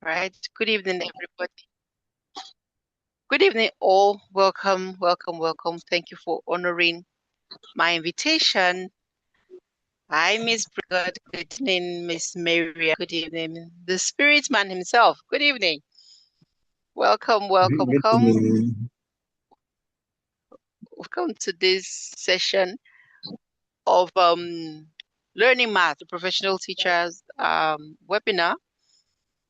right. Good evening, everybody. Good evening, all. Welcome, welcome, welcome. Thank you for honoring my invitation. Hi, Miss Brigad. Good evening, Miss Maria. Good evening, the Spirit Man himself. Good evening. Welcome, welcome, Good come. evening. Welcome to this session of learning math, the professional teachers webinar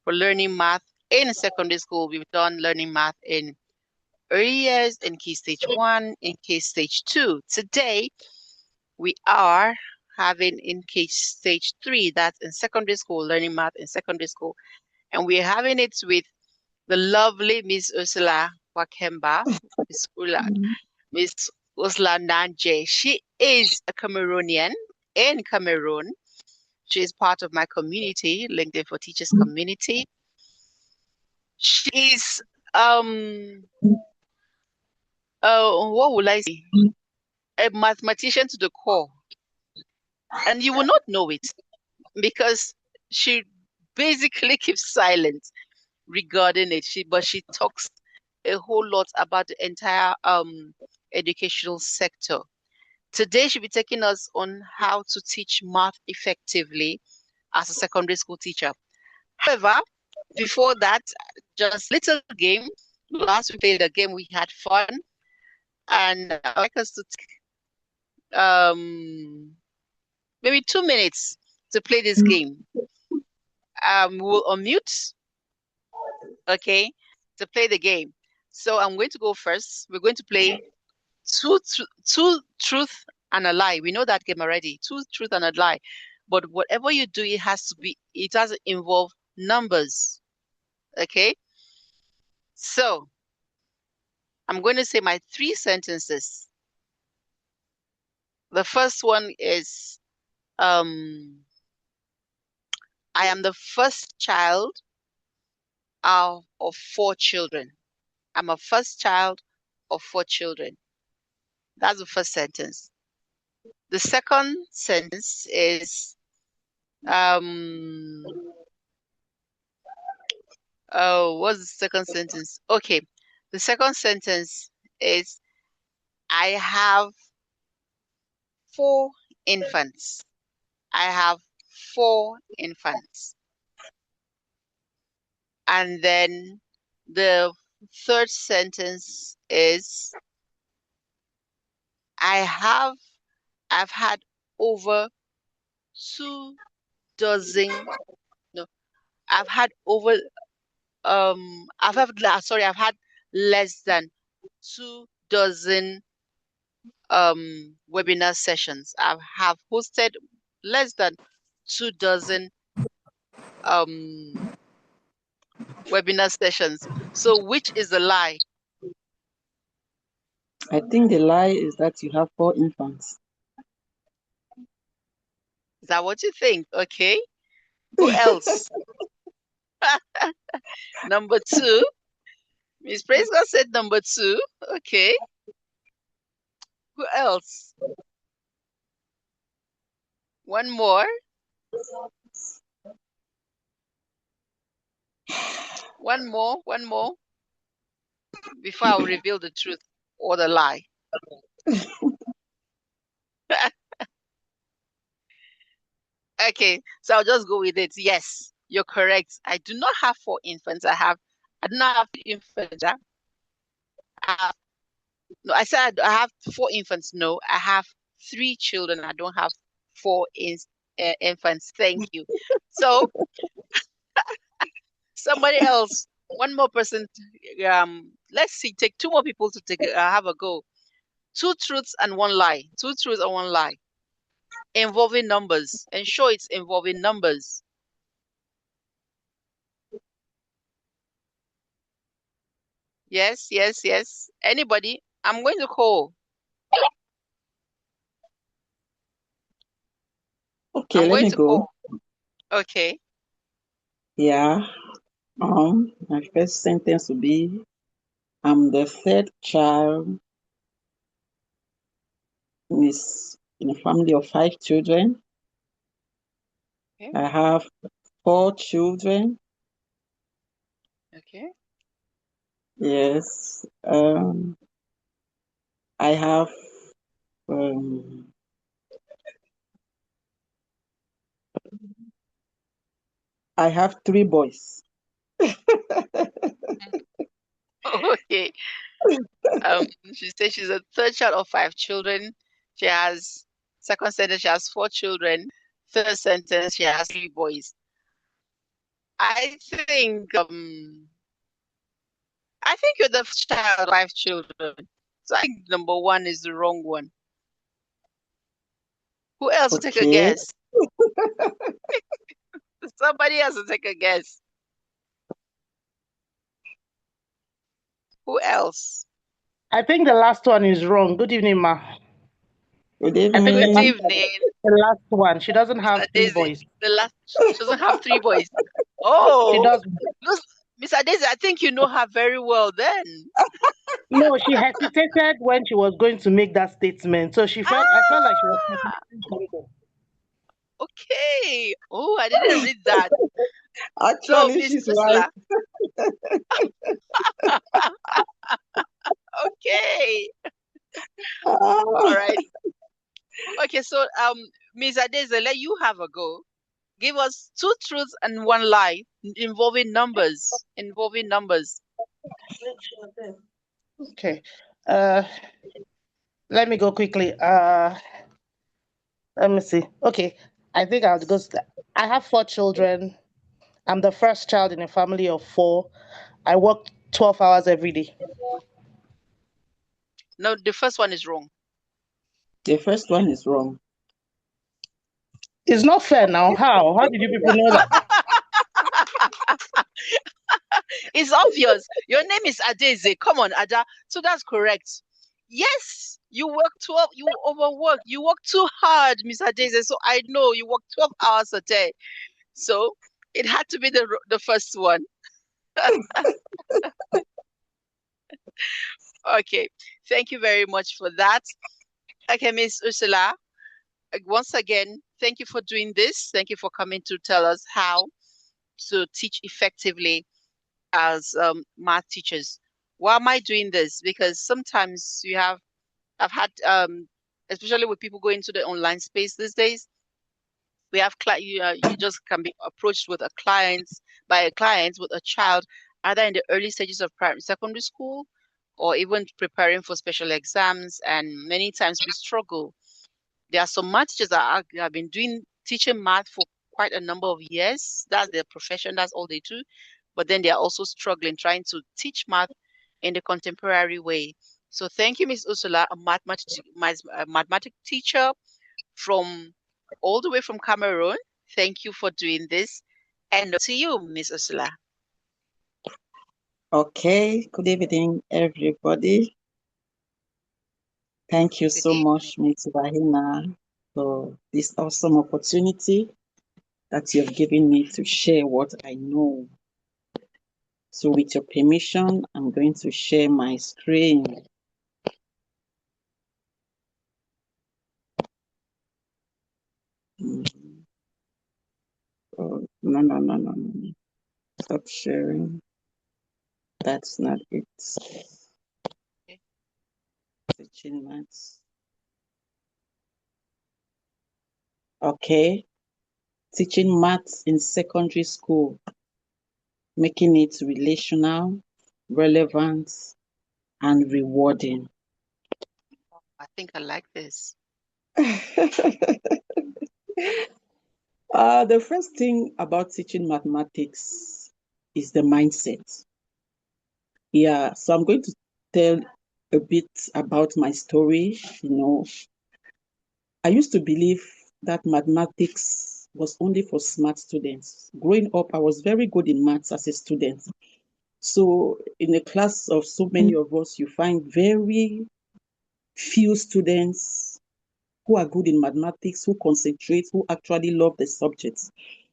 for learning math in secondary school. We've done learning math in early years, in Key Stage 1, in Key Stage 2. Today, we are having in Key Stage 3, that's in secondary school, learning math in secondary school. And we're having it with the lovely Miss Ursula Wakemba, Miss Ursula Nanje. She is a Cameroonian in Cameroon. She is part of my community, LinkedIn for Teachers community. She is what would I say? A mathematician to the core. And you will not know it because she basically keeps silent regarding it. But she talks a whole lot about the entire educational sector. Today, she'll be taking us on how to teach math effectively as a secondary school teacher. However, before that, just little game. Last we played a game, we had fun, and I'd like us to take maybe 2 minutes to play this game. We'll unmute, okay, to play the game. So I'm going to go first. We're going to play two truth and a lie. We know that game already. Two truth and a lie. But whatever you do, it has to involve numbers. Okay. So I'm going to say my 3 sentences. The first one is I am the first child of 4 children. I'm a first child of 4 children. That's the first sentence. The second sentence is what's the second sentence? Okay. The second sentence is I have 4 infants. I have 4 infants. And then the third sentence is I've had over 2 dozen. No, I've had over I've had less than 2 dozen webinar sessions. I have hosted less than 2 dozen webinar sessions. So which is the lie? I think the lie is that you have 4 infants. Is that what you think? Okay. Who else? Number 2. Miss Praise God said number 2. Okay. Who else? One more. One more. Before I reveal the truth or the lie. Okay, so I'll just go with it. Yes, you're correct. I do not have 4 infants. I do not have infants. No, I said I have 4 infants. No, I have 3 children. I don't have 4 infants. Thank you. So somebody else, one more person. Let's see. Take 2 more people to have a go. 2 truths and 1 lie. 2 truths and 1 lie. Involving numbers. Ensure it's involving numbers. Yes. Anybody? I'm going to call. Okay, let me go. Okay. Yeah. My first sentence will be, I'm the 3rd child in a family of 5 children. Okay. I have 4 children. Okay. Yes. I have um, I have 3 boys. Okay. She says she's a third child of 5 children. She has second sentence, she has 4 children. Third sentence, she has 3 boys. I think you're the first child of 5 children. So I think number one is the wrong one. Who else will take a Okay. guess? Somebody else will take a guess. Who else? I think the last one is wrong. Good evening, ma. Good I think Good evening. evening, the last one. She doesn't Mr. have three Daisy. boys. The last, she doesn't have 3 boys. She Oh, does. look, Mr. Daisy, I think you know her very well then. No, she hesitated when she was going to make that statement. So she felt. I felt like she was Ah, hesitating something. okay. Oh, I didn't read that. So, Actually, Miss she's right. Ursula, okay. All Ah, right. Okay, so Miss Adeze, let you have a go. Give us 2 truths and 1 lie involving numbers. Involving numbers. Okay. Uh, let me go quickly. Let me see. Okay. I think I'll go. I have 4 children. I'm the first child in a family of 4. I work 12 hours every day. No, the first one is wrong. the first one is wrong. It's not fair now. How? How did you people know that? It's obvious. Your name is Adeze. Come on, Ada. So that's correct. Yes, you work 12, you overwork, you work too hard, Miss Adeze. So I know you work 12 hours a day. So it had to be the first one. Okay. Thank you very much for that. Okay, Miss Ursula, once again, thank you for doing this. Thank you for coming to tell us how to teach effectively as math teachers. Why am I doing this? Because sometimes I've had, especially with people going to the online space these days, we have you just can be approached with a client by a client with a child either in the early stages of primary secondary school or even preparing for special exams, and many times we struggle. There are some math teachers that have been doing teaching math for quite a number of years. That's their profession, that's all they do. But then they are also struggling trying to teach math in the contemporary way. So thank you, Miss Ursula, a mathematics teacher from all the way from Cameroon. Thank you for doing this. And to you, Miss Ursula. Okay. Good evening, everybody. Thank you Good so evening. much, Ms. Rahina, for this awesome opportunity that you've given me to share what I know. So, with your permission, I'm going to share my screen. Mhm. Oh, no, no, no, no, no. Stop sharing. That's not it. Okay. Teaching maths. Okay. Teaching maths in secondary school, making it relational, relevant, and rewarding. I think I like this. The first thing about teaching mathematics is the mindset. Yeah, so I'm going to tell a bit about my story. I used to believe that mathematics was only for smart students. Growing up, I was very good in maths as a student. So, in a class of so many of us, you find very few students who are good in mathematics, who concentrate, who actually love the subjects.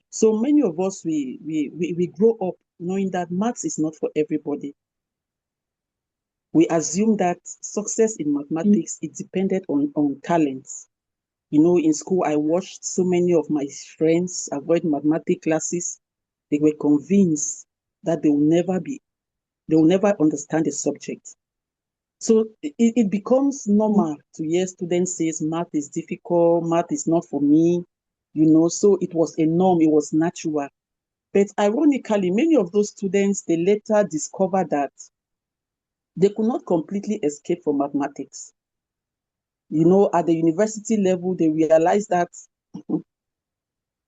So many of us, we grow up knowing that maths is not for everybody. We assume that success in mathematics is dependent on talent. In school, I watched so many of my friends avoid mathematics classes. They were convinced that they will never understand the subject. So it becomes normal to hear students say math is difficult, math is not for me, so it was a norm, it was natural. But ironically, many of those students, they later discovered that they could not completely escape from mathematics. At the university level, they realized that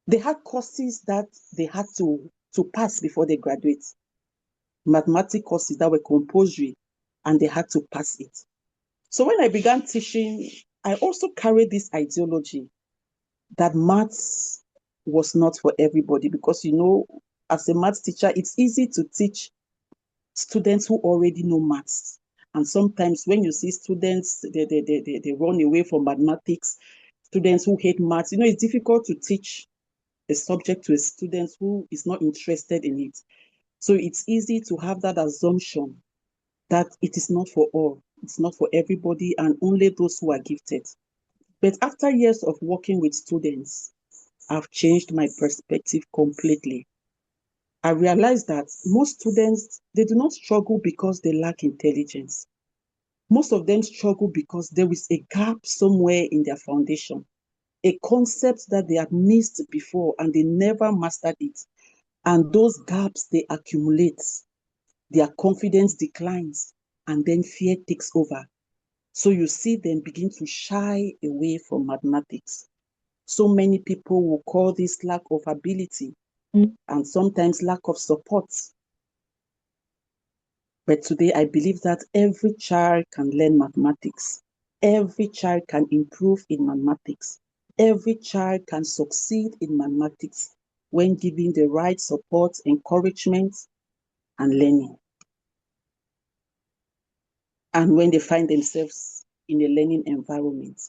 they had courses that they had to pass before they graduate. Mathematics courses that were compulsory, and they had to pass it. So when I began teaching, I also carried this ideology that maths was not for everybody, because, as a maths teacher, it's easy to teach students who already know maths. And sometimes when you see students, they run away from mathematics, students who hate maths, it's difficult to teach a subject to a student who is not interested in it. So it's easy to have that assumption that it is not for all, it's not for everybody, and only those who are gifted. But after years of working with students, I've changed my perspective completely. I realized that most students, they do not struggle because they lack intelligence. Most of them struggle because there is a gap somewhere in their foundation, a concept that they had missed before and they never mastered it. And those gaps, they accumulate. Their confidence declines, and then fear takes over. So you see them begin to shy away from mathematics. So many people will call this lack of ability and sometimes lack of support. But today I believe that every child can learn mathematics. Every child can improve in mathematics. Every child can succeed in mathematics when given the right support, encouragement, and learning. And when they find themselves in a learning environment.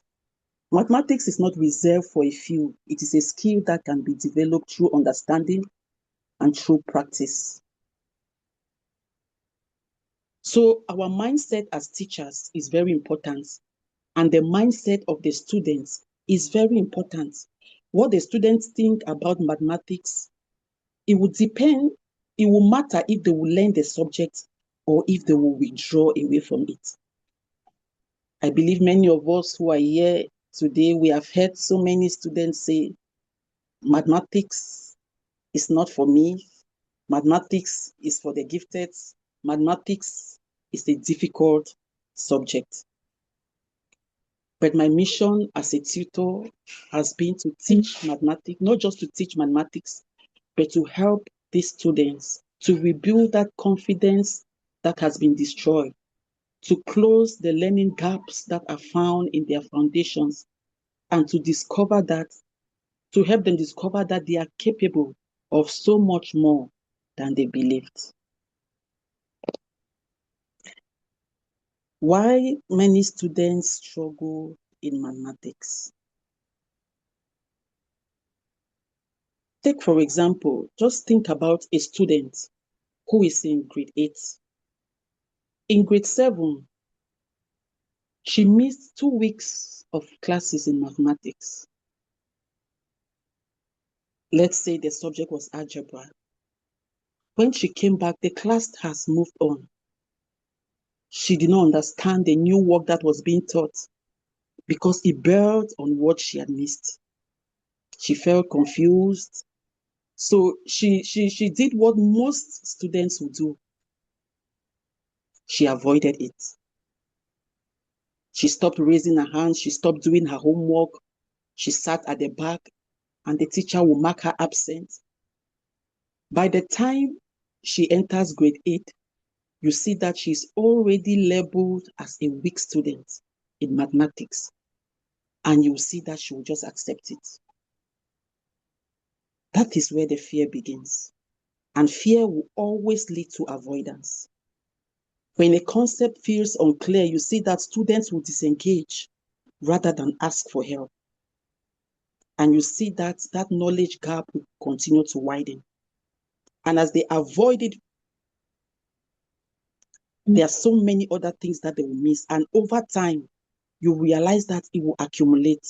Mathematics is not reserved for a few. It is a skill that can be developed through understanding and through practice. So our mindset as teachers is very important, and the mindset of the students is very important. What the students think about mathematics, it will depend, it will matter if they will learn the subject or if they will withdraw away from it. I believe many of us who are here today, we have heard so many students say, mathematics is not for me. Mathematics is for the gifted. Mathematics is a difficult subject. But my mission as a tutor has been to teach mathematics, not just to teach mathematics, but to help these students to rebuild that confidence that has been destroyed, to close the learning gaps that are found in their foundations, and to help them discover that they are capable of so much more than they believed. Why many students struggle in mathematics? Take, for example, just think about a student who is in grade 8. In grade 7, she missed 2 weeks of classes in mathematics. Let's say the subject was algebra. When she came back, the class has moved on. She did not understand the new work that was being taught because it built on what she had missed. She felt confused. So she did what most students would do. She avoided it. She stopped raising her hand. She stopped doing her homework. She sat at the back, and the teacher will mark her absent. By the time she enters grade 8, you see that she's already labeled as a weak student in mathematics. And you see that she will just accept it. That is where the fear begins. And fear will always lead to avoidance. When a concept feels unclear, you see that students will disengage rather than ask for help. And you see that that knowledge gap will continue to widen. And as they avoid it, there are so many other things that they will miss. And over time, you realize that it will accumulate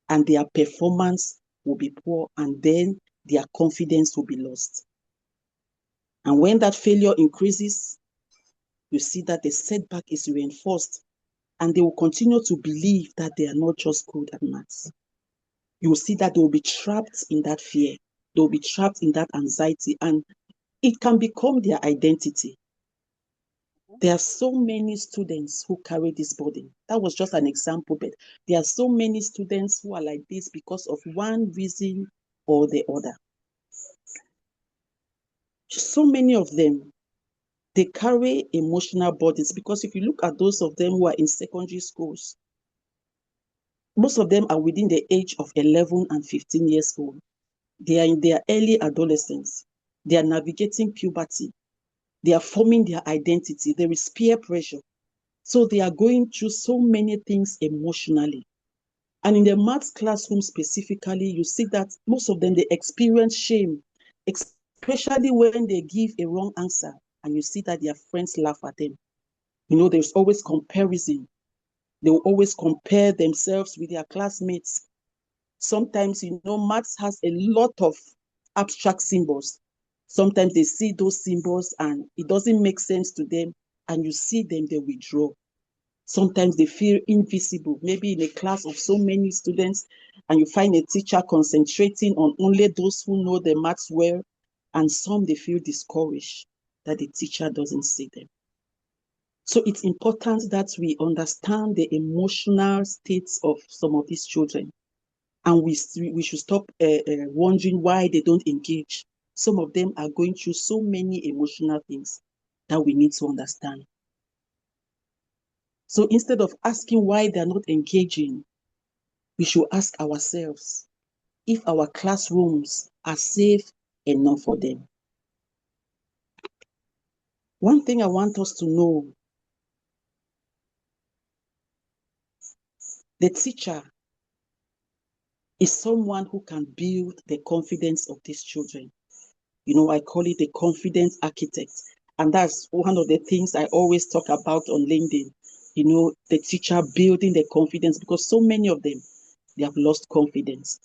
and their performance will be poor, and then their confidence will be lost. And when that failure increases, you see that the setback is reinforced, and they will continue to believe that they are not just good at maths. You will see that they will be trapped in that fear. They will be trapped in that anxiety, and it can become their identity. There are so many students who carry this burden. That was just an example, but there are so many students who are like this because of one reason or the other. So many of them, they carry emotional burdens, because if you look at those of them who are in secondary schools, most of them are within the age of 11 and 15 years old. They are in their early adolescence. They are navigating puberty. They are forming their identity. There is peer pressure. So they are going through so many things emotionally. And in the maths classroom specifically, you see that most of them, they experience shame, especially when they give a wrong answer and you see that their friends laugh at them. There's always comparison. They will always compare themselves with their classmates. Sometimes, maths has a lot of abstract symbols. Sometimes they see those symbols and it doesn't make sense to them, and you see them, they withdraw. Sometimes they feel invisible, maybe in a class of so many students, and you find a teacher concentrating on only those who know the maths well, and some they feel discouraged that the teacher doesn't see them. So it's important that we understand the emotional states of some of these children, and we should stop wondering why they don't engage. Some of them are going through so many emotional things that we need to understand. So instead of asking why they're not engaging, we should ask ourselves if our classrooms are safe enough for them. One thing I want us to know, the teacher is someone who can build the confidence of these children. I call it the confidence architect. And that's one of the things I always talk about on LinkedIn. The teacher building the confidence, because so many of them, they have lost confidence.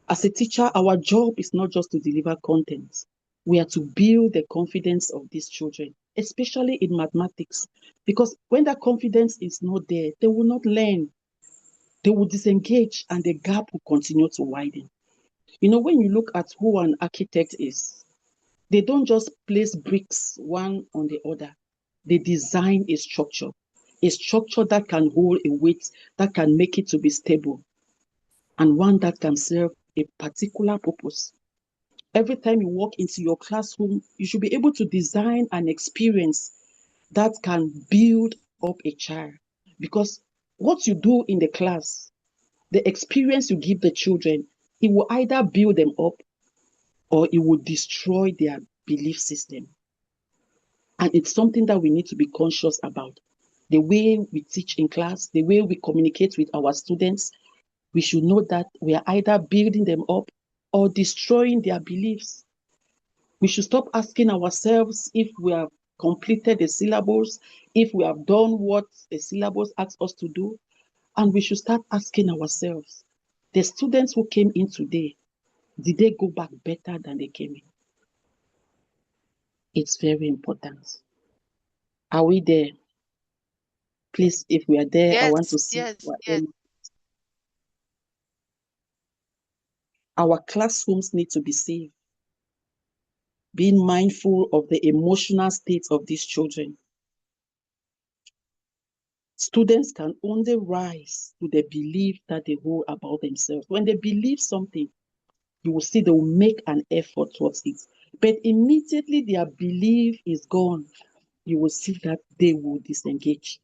As a teacher, our job is not just to deliver content. We are to build the confidence of these children, especially in mathematics. Because when that confidence is not there, they will not learn. They will disengage and the gap will continue to widen. When you look at who an architect is, they don't just place bricks one on the other. They design a structure that can hold a weight, that can make it to be stable, and one that can serve a particular purpose. Every time you walk into your classroom, you should be able to design an experience that can build up a child. Because what you do in the class, the experience you give the children, it will either build them up or it will destroy their belief system. And it's something that we need to be conscious about. The way we teach in class, the way we communicate with our students, we should know that we are either building them up or destroying their beliefs. We should stop asking ourselves if we have completed the syllabus, if we have done what the syllabus asks us to do, and we should start asking ourselves, the students who came in today, did they go back better than they came in? It's very important. Are we there? Please, if we are there, I want to Yes, see yes, yes. our classrooms need to be safe, being mindful of the emotional state of these children. Students can only rise to the belief that they hold about themselves. When they believe something, you will see they will make an effort towards it. But immediately their belief is gone, you will see that they will disengage.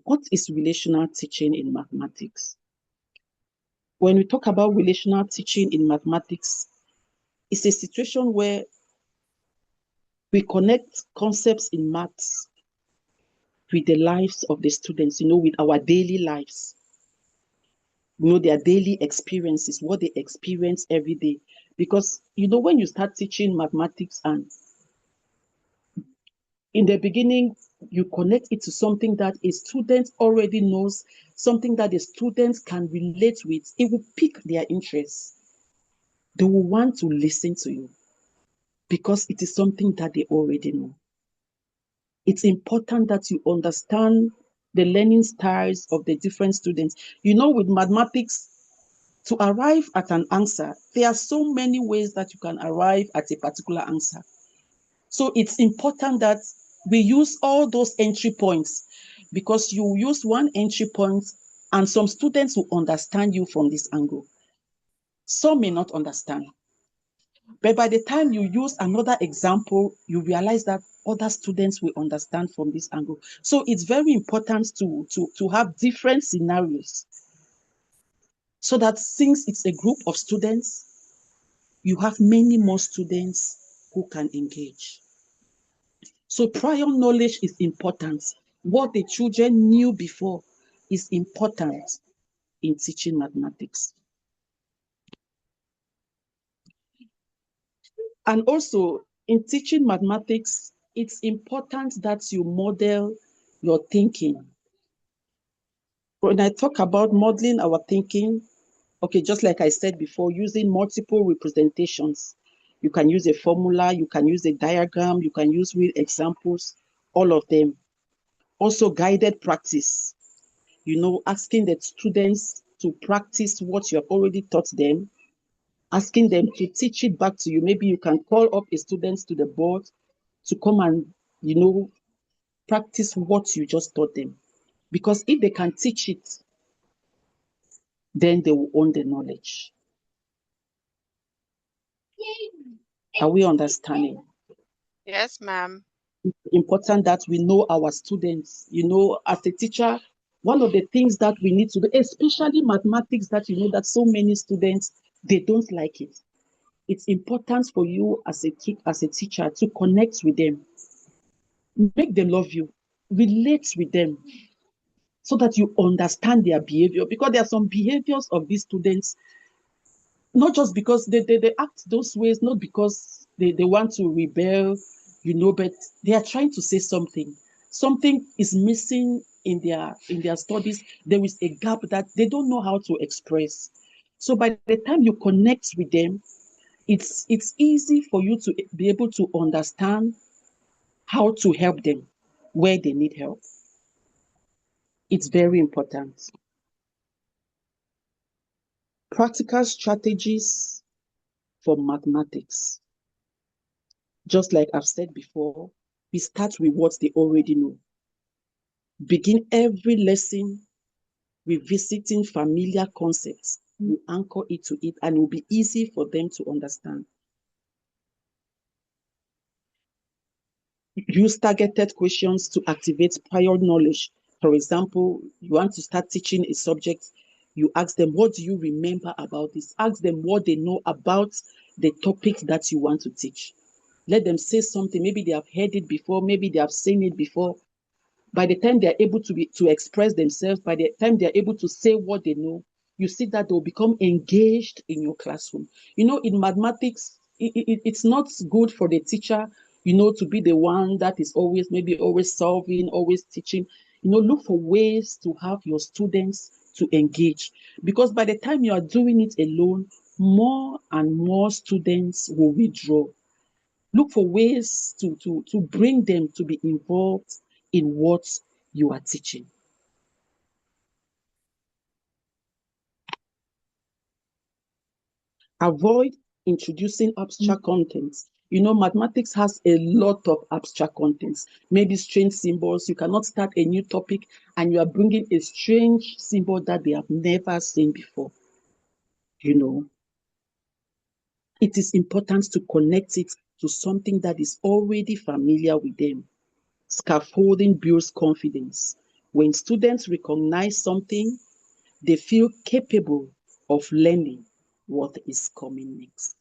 What is relational teaching in mathematics? When we talk about relational teaching in mathematics, it's a situation where we connect concepts in maths with the lives of the students, with our daily lives, their daily experiences, what they experience every day. Because, when you start teaching mathematics, and in the beginning, you connect it to something that a student already knows, something that the students can relate with, it will pique their interest. They will want to listen to you because it is something that they already know. It's important that you understand the learning styles of the different students. With mathematics, to arrive at an answer, there are so many ways that you can arrive at a particular answer. So it's important that we use all those entry points, because you use one entry point and some students will understand you from this angle. Some may not understand. But by the time you use another example, you realize that other students will understand from this angle. So it's very important to have different scenarios, so that since it's a group of students, you have many more students who can engage. So prior knowledge is important. What the children knew before is important in teaching mathematics. And also in teaching mathematics, it's important that you model your thinking. When I talk about modeling our thinking, okay, just like I said before, using multiple representations. You can use a formula, you can use a diagram, you can use real examples, all of them. Also guided practice, asking the students to practice what you have already taught them, asking them to teach it back to you. Maybe you can call up a student to the board to come and, practice what you just taught them. Because if they can teach it, then they will own the knowledge. Are we understanding? Yes, ma'am. It's important that we know our students. As a teacher, one of the things that we need to do, especially mathematics, that that so many students, they don't like it. It's important for you as a teacher to connect with them, make them love you, relate with them, so that you understand their behavior. Because there are some behaviors of these students, not just because they act those ways, not because they want to rebel, but they are trying to say something. Something is missing in their studies. There is a gap that they don't know how to express. So by the time you connect with them, it's easy for you to be able to understand how to help them where they need help. It's very important. Practical strategies for mathematics. Just like I've said before, we start with what they already know. Begin every lesson revisiting familiar concepts. You anchor it to it, and it will be easy for them to understand. Use targeted questions to activate prior knowledge. For example, you want to start teaching a subject, you ask them, what do you remember about this? Ask them what they know about the topic that you want to teach. Let them say something. Maybe they have heard it before, maybe they have seen it before. By the time they're able to express themselves, by the time they're able to say what they know, you see that they'll become engaged in your classroom. In mathematics, it's not good for the teacher, to be the one that is always solving, always teaching. Look for ways to have your students to engage. Because by the time you are doing it alone, more and more students will withdraw. Look for ways to bring them to be involved in what you are teaching. Avoid introducing abstract contents. Mathematics has a lot of abstract contents, maybe strange symbols. You cannot start a new topic and you are bringing a strange symbol that they have never seen before. It is important to connect it to something that is already familiar with them. Scaffolding builds confidence. When students recognize something, they feel capable of learning what is coming next.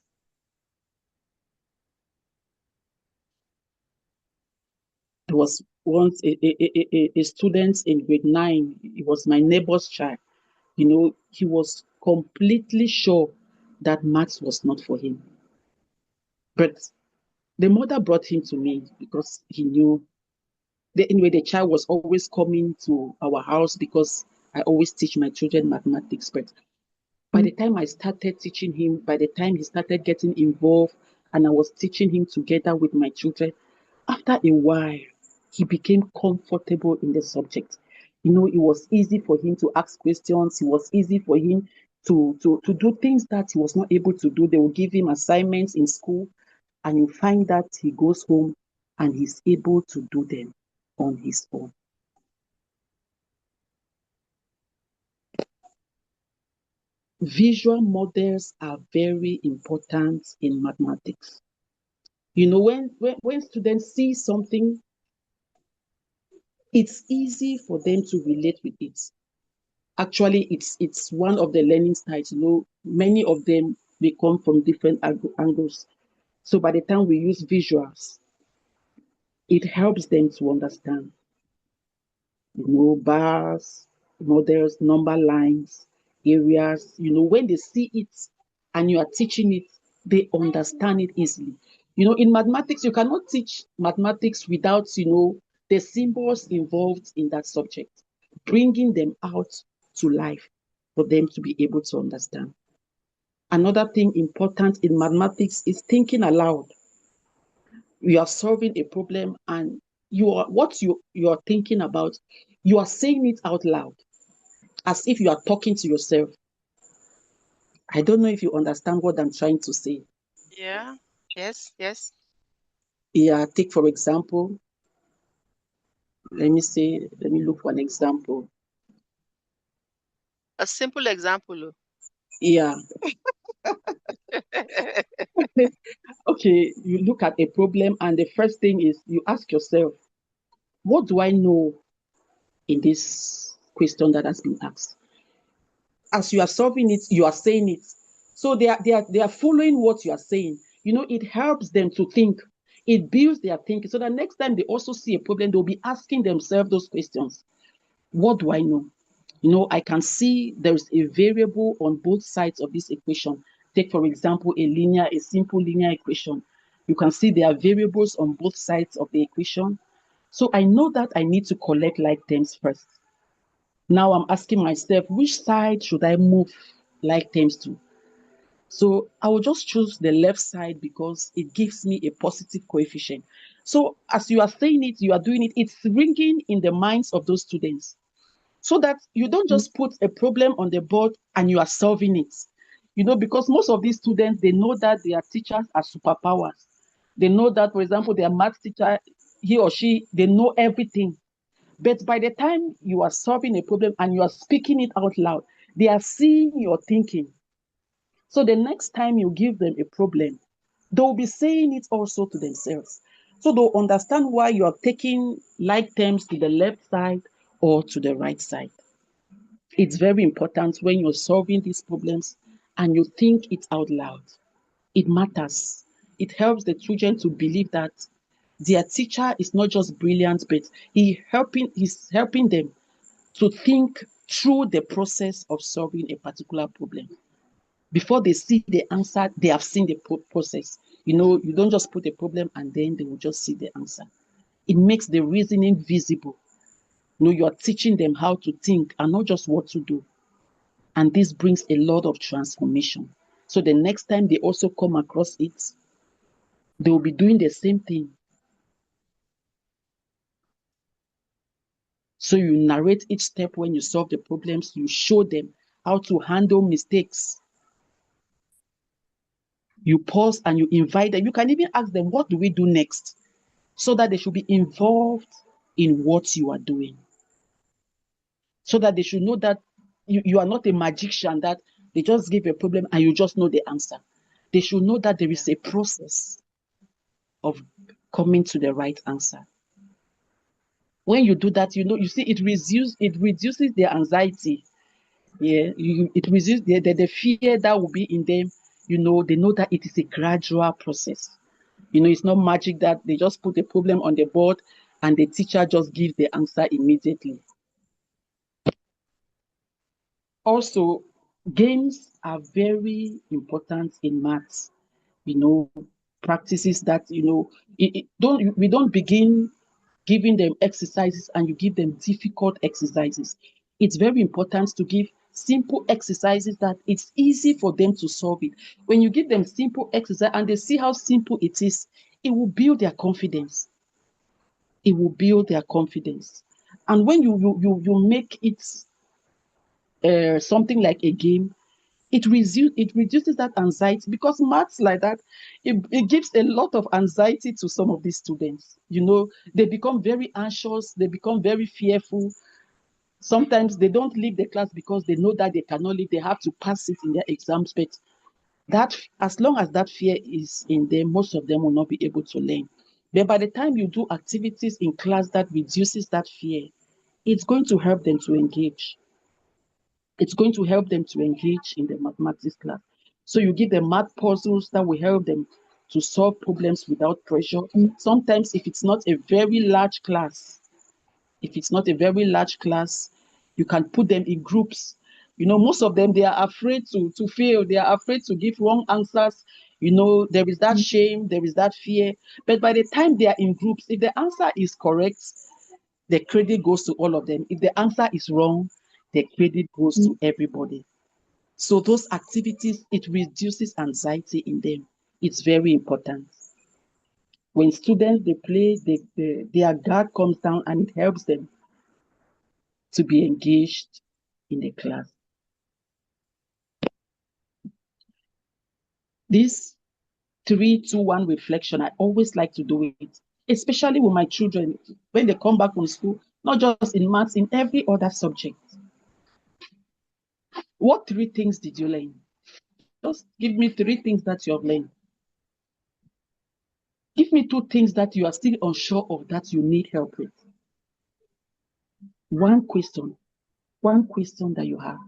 There was once a student in grade 9. It was my neighbor's child. He was completely sure that maths was not for him. But the mother brought him to me because he knew anyway, the child was always coming to our house because I always teach my children mathematics. But by the time I started teaching him, by the time he started getting involved, and I was teaching him together with my children, after a while, he became comfortable in the subject. You know, it was easy for him to ask questions. It was easy for him to do things that he was not able to do. They will give him assignments in school, and you find that he goes home and he's able to do them on his own. Visual models are very important in mathematics. You know, when students see something, it's easy for them to relate with it. Actually, it's one of the learning styles. You know, many of them they come from different angles. So by the time we use visuals, it helps them to understand. You know, bars, models, number lines, areas. You know, when they see it and you are teaching it, they understand it easily. You know, in mathematics, you cannot teach mathematics without, you know, the symbols involved in that subject, bringing them out to life for them to be able to understand. Another thing important in mathematics is thinking aloud. You are solving a problem and you are thinking about, you are saying it out loud as if you are talking to yourself. I don't know if you understand what I'm trying to say. Yeah. Yes. Yes. Yeah, take for example, let me look for an example. A simple example. Yeah, okay, you look at a problem and the first thing is you ask yourself, what do I know in this question that has been asked? As you are solving it, you are saying it. So they are following what you are saying. You know, it helps them to think. It builds their thinking. So that next time they also see a problem, they'll be asking themselves those questions. What do I know? You know, I can see there's a variable on both sides of this equation. Take, for example, a simple linear equation. You can see there are variables on both sides of the equation. So I know that I need to collect like terms first. Now I'm asking myself, which side should I move like terms to? So I will just choose the left side because it gives me a positive coefficient. So as you are saying it, you are doing it, it's ringing in the minds of those students so that you don't just put a problem on the board and you are solving it. You know, because most of these students, they know that their teachers are superpowers. They know that, for example, their math teacher, he or she, they know everything. But by the time you are solving a problem and you are speaking it out loud, they are seeing your thinking. So the next time you give them a problem, they'll be saying it also to themselves. So they'll understand why you are taking like terms to the left side or to the right side. It's very important when you're solving these problems and you think it out loud. It matters. It helps the children to believe that their teacher is not just brilliant, but he's helping them to think through the process of solving a particular problem. Before they see the answer, they have seen the process. You know, you don't just put a problem and then they will just see the answer. It makes the reasoning visible. You know, you are teaching them how to think and not just what to do. And this brings a lot of transformation. So the next time they also come across it, they will be doing the same thing. So you narrate each step when you solve the problems, you show them how to handle mistakes. You pause and you invite them. You can even ask them, what do we do next? So that they should be involved in what you are doing. So that they should know that you are not a magician that they just give a problem and you just know the answer. They should know that there is a process of coming to the right answer. When you do that, you know, you see, it reduces their anxiety. Yeah, it reduces the fear that will be in them. You know, they know that it is a gradual process. You know, it's not magic that they just put a problem on the board and the teacher just gives the answer immediately. Also, games are very important in maths. You know, practices that, you know, we don't begin giving them exercises and you give them difficult exercises. It's very important to give simple exercises that it's easy for them to solve it. When you give them simple exercise and they see how simple it is, it will build their confidence. It will build their confidence. And when you make it something like a game, it reduces that anxiety, because maths like that, it gives a lot of anxiety to some of these students. They become very anxious, they become very fearful. Sometimes they don't leave the class because they know that they cannot leave, they have to pass it in their exams. But that, as long as that fear is in them, most of them will not be able to learn. But by the time you do activities in class that reduces that fear, it's going to help them to engage. It's going to help them to engage in the mathematics class. So you give them math puzzles that will help them to solve problems without pressure. Sometimes if it's not a very large class, you can put them in groups. Most of them, they are afraid to fail. They are afraid to give wrong answers. There is that shame, there is that fear. But by the time they are in groups, if the answer is correct, the credit goes to all of them. If the answer is wrong, the credit goes to everybody. So those activities, it reduces anxiety in them. It's very important. When students, they play, their guard comes down and it helps them to be engaged in the class. This 3-2-1 reflection, I always like to do it, especially with my children when they come back from school, not just in maths, in every other subject. What 3 things did you learn? Just give me 3 things that you have learned. Give me 2 things that you are still unsure of, that you need help with. One question that you have.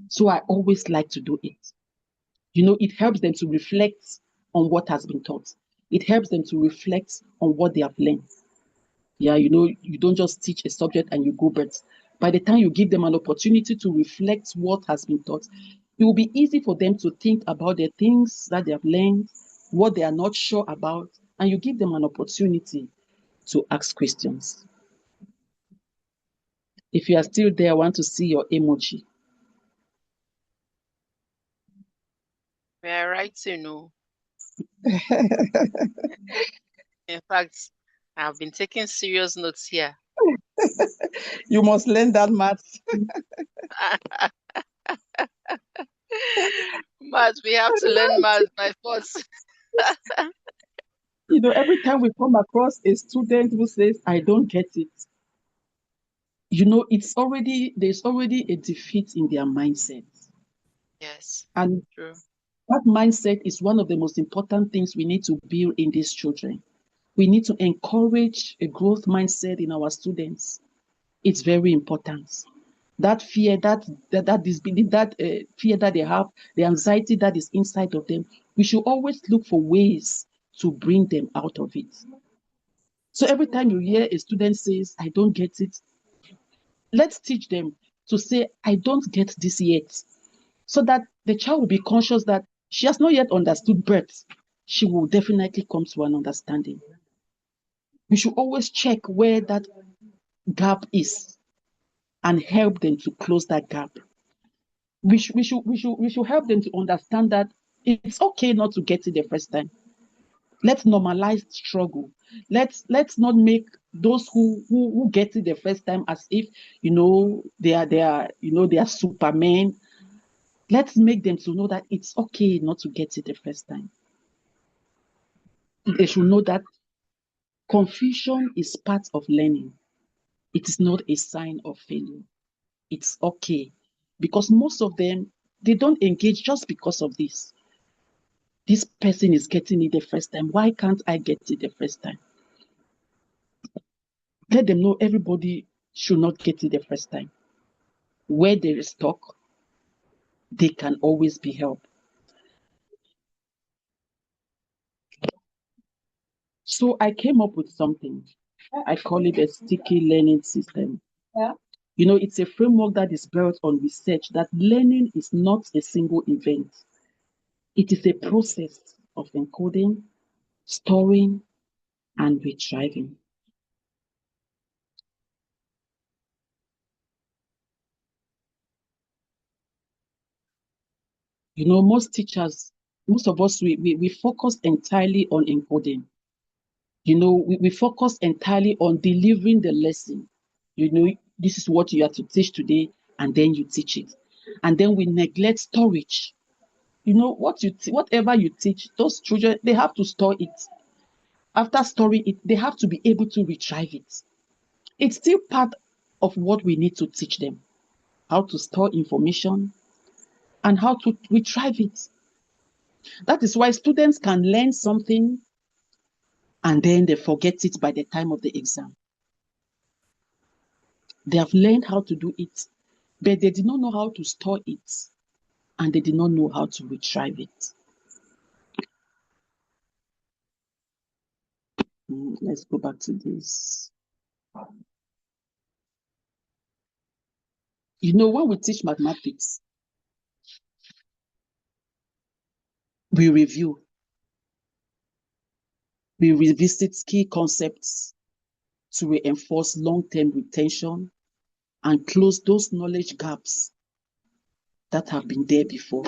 So I always like to do it. It helps them to reflect on what has been taught. It helps them to reflect on what they have learned. Yeah, you don't just teach a subject and you go, but by the time you give them an opportunity to reflect what has been taught, it will be easy for them to think about the things that they have learned, what they are not sure about, and you give them an opportunity to ask questions. If you are still there, I want to see your emoji. We are right to know. In fact, I've been taking serious notes here. You must learn that maths. Math, we have to learn math by force. Every time we come across a student who says, I don't get it, there's already a defeat in their mindset. Yes, And true. that mindset is one of the most important things we need to build in these children. We need to encourage a growth mindset in our students. It's very important. That fear, fear that they have, the anxiety that is inside of them, we should always look for ways to bring them out of it. So every time you hear a student says, I don't get it, let's teach them to say, I don't get this yet, so that the child will be conscious that she has not yet understood, but she will definitely come to an understanding. We should always check where that gap is and help them to close that gap. We should help them to understand that it's okay not to get it the first time. Let's normalize struggle. Let's not make those who get it the first time as if they are supermen. Let's make them to know that it's okay not to get it the first time. They should know that confusion is part of learning. It is not a sign of failure. It's okay, because most of them, they don't engage just because of this. This person is getting it the first time. Why can't I get it the first time? Let them know everybody should not get it the first time. Where there is talk, they can always be helped. So I came up with something. I call it a sticky learning system. Yeah. It's a framework that is built on research that learning is not a single event. It is a process of encoding, storing, and retrieving. You know, most teachers, most of us, we focus entirely on encoding. You know, we focus entirely on delivering the lesson. You know, this is what you have to teach today, and then you teach it. And then we neglect storage. You know, whatever you teach, those children, they have to store it. After storing it, they have to be able to retrieve it. It's still part of what we need to teach them, how to store information and how to retrieve it. That is why students can learn something and then they forget it by the time of the exam. They have learned how to do it, but they did not know how to store it and they did not know how to retrieve it. Let's go back to this. You know, when we teach mathematics, we review, we revisit key concepts to reinforce long-term retention and close those knowledge gaps that have been there before.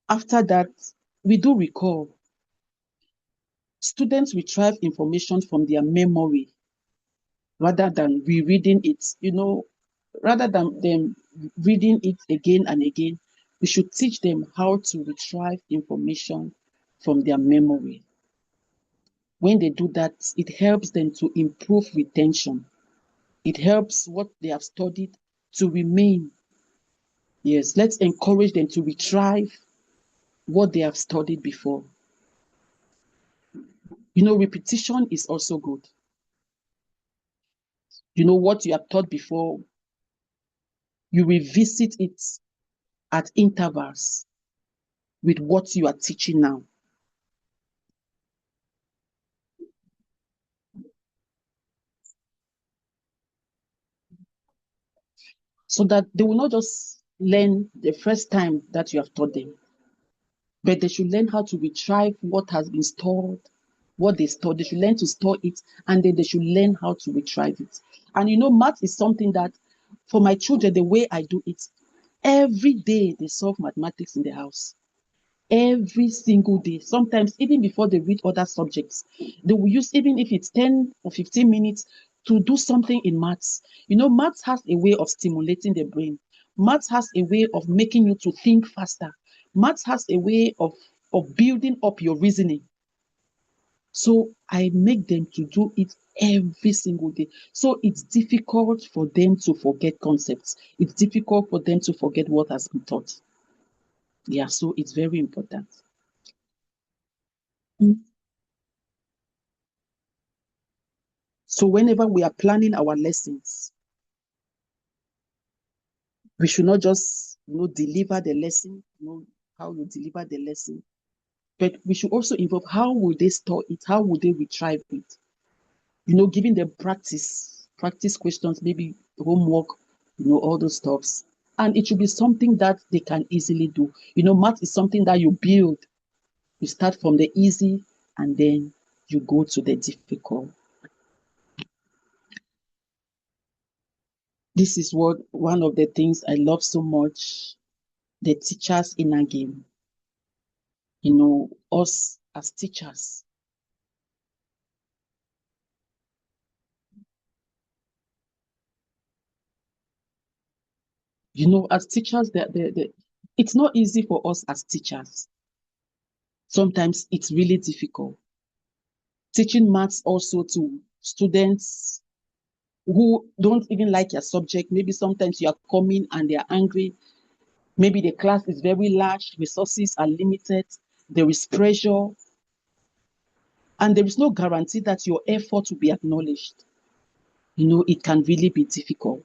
After that, we do recall. Students retrieve information from their memory rather than rereading it. You know, rather than them reading it again and again, we should teach them how to retrieve information from their memory. When they do that, it helps them to improve retention. It helps what they have studied to remain. Yes, let's encourage them to retrieve what they have studied before. You know, repetition is also good. You know, what you have taught before, you revisit it at intervals with what you are teaching now. So that they will not just learn the first time that you have taught them, but they should learn how to retrieve what has been stored, what they stored. They should learn to store it, and then they should learn how to retrieve it. And you know, math is something that, for my children, the way I do it, every day they solve mathematics in the house. Every single day. Sometimes even before they read other subjects, they will use, even if it's 10 or 15 minutes, to do something in maths. You know, maths has a way of stimulating the brain. Maths has a way of making you to think faster. Maths has a way of building up your reasoning. So I make them to do it every single day. So it's difficult for them to forget concepts. It's difficult for them to forget what has been taught. Yeah, so it's very important. So whenever we are planning our lessons, we should not just, deliver the lesson, how you deliver the lesson, but we should also involve how will they store it, how will they retrieve it, giving them practice questions, maybe homework, all those stuffs. And it should be something that they can easily do. Math is something that you build. You start from the easy and then you go to the difficult. This is one of the things I love so much, the teachers' inner game. Us as teachers. As teachers, it's not easy for us as teachers. Sometimes it's really difficult. Teaching maths also to students who don't even like your subject. Maybe sometimes you are coming and they are angry. Maybe the class is very large, resources are limited, there is pressure, and there is no guarantee that your effort will be acknowledged. It can really be difficult.